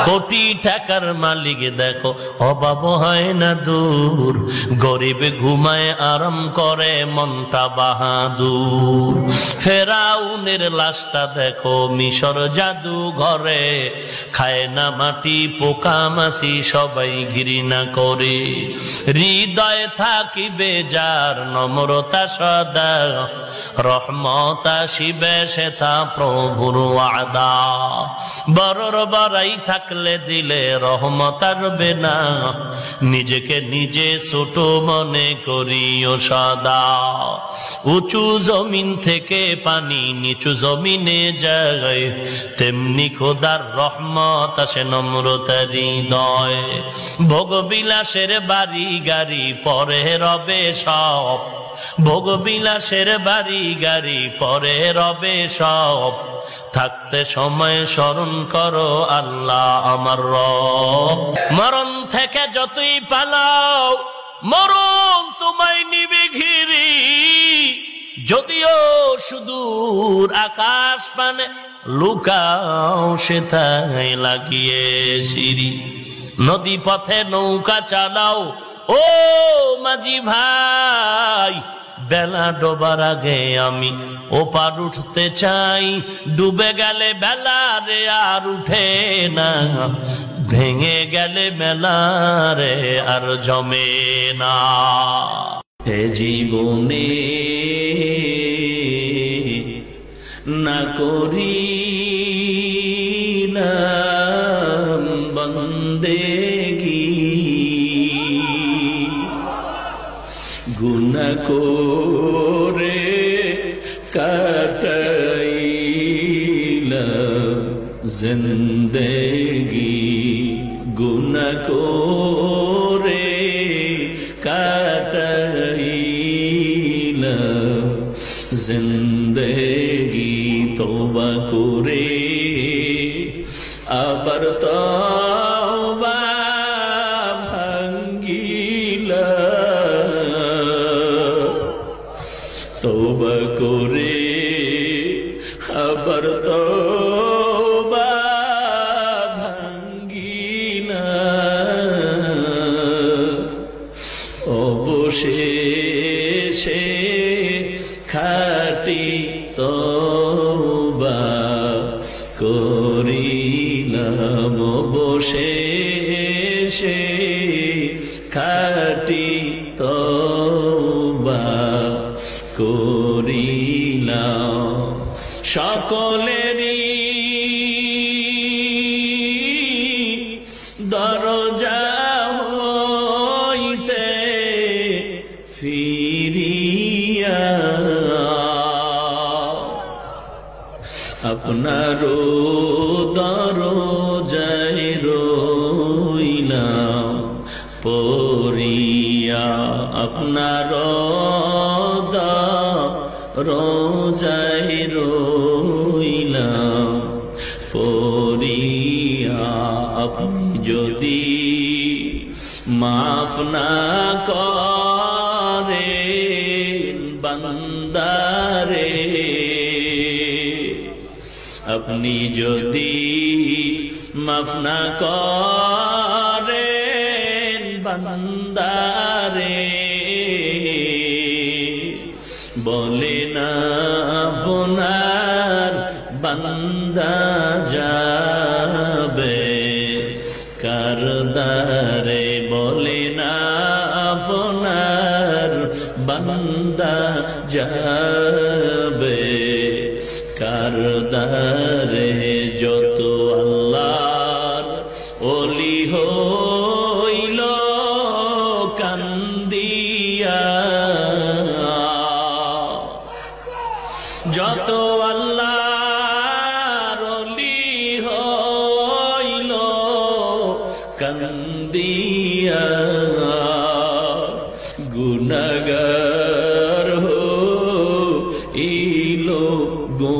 কোটি টাকার মালিক দেখো অভাব হয় না দূর, গরিব ঘুমায় আরাম করে মনটা বাহাদুর। ফেরাউনের লাশটা দেখো মিশর জাদু ঘরে, খায় না মাটি পোকা মাছি সবাই ঘৃণা করে। হৃদয়ে থাকিবে যার নম্রতা সদা, রহমত আসিবে সেটা প্রভুর ওয়াদা। বড়র বড়াই থাকলে দিলে রহমত আসবে না, নিজেকে নিজে ছোট মনে করিও সদা। উঁচু জমিন থেকে পানি নিচু জমিনে যায়, তেমনি খোদার রহমত আসে নম্রতার হৃদয়। ভোগবিলাসের বাড়ি গাড়ি পরে রবে সব, ভোগবিলাসের বাড়ি গাড়ি পরে রবে সব। থাকতে সময় স্মরণ করো আল্লাহ আমার রব। মরণ থেকে যতই পালাও মরণ তোমায় নিবে ঘিরি, যদিও সুদূর আকাশ পানে লুকাও সেথায় লাগিয়ে সিঁড়ি। নদী পথে নৌকা চালাও ও মাঝি ভাই, বেলা ডোবার আগে আমি ওপার উঠতে চাই। ডুবে গেলে বেলা রে আর উঠে না, ভেঙে গেলে মেলা রে আর জমে না। এ জীবনে না করিলাম বন্দেগী, গুনাহ করে কাটাইলাম জিন্দেগি, গুনাহ করে কাটাইলাম জিন্দেগি। তওবা করে আবার তওবা ভাঙ্গিলাম, তওবা করে আবার তওবা ভাঙ্গিলাম। অবশেষে খাঁটি তওবা করিলাম, অবশেষে খাঁটি তওবা করিলাম। সকলেরই দরজা হইতে ফিরিয়া আপনারও দরজায় রইলাম পড়িয়া, আপনার দরজায় রইলাম পড়িয়া। আপনি যদি মাফ না করেন বান্দারে, আপনি যদি মাফ না করেন বান্দারে, বলে না আপনার বান্দা যাবে কার দ্বারে, বলে না আপনার বান্দা যাবে কার দ্বারে। যত আল্লাহর ওলি হইল কান্দিয়া, যত আল্লাহর ওলি হইল কান্দিয়া, গুনাহগার হইল গো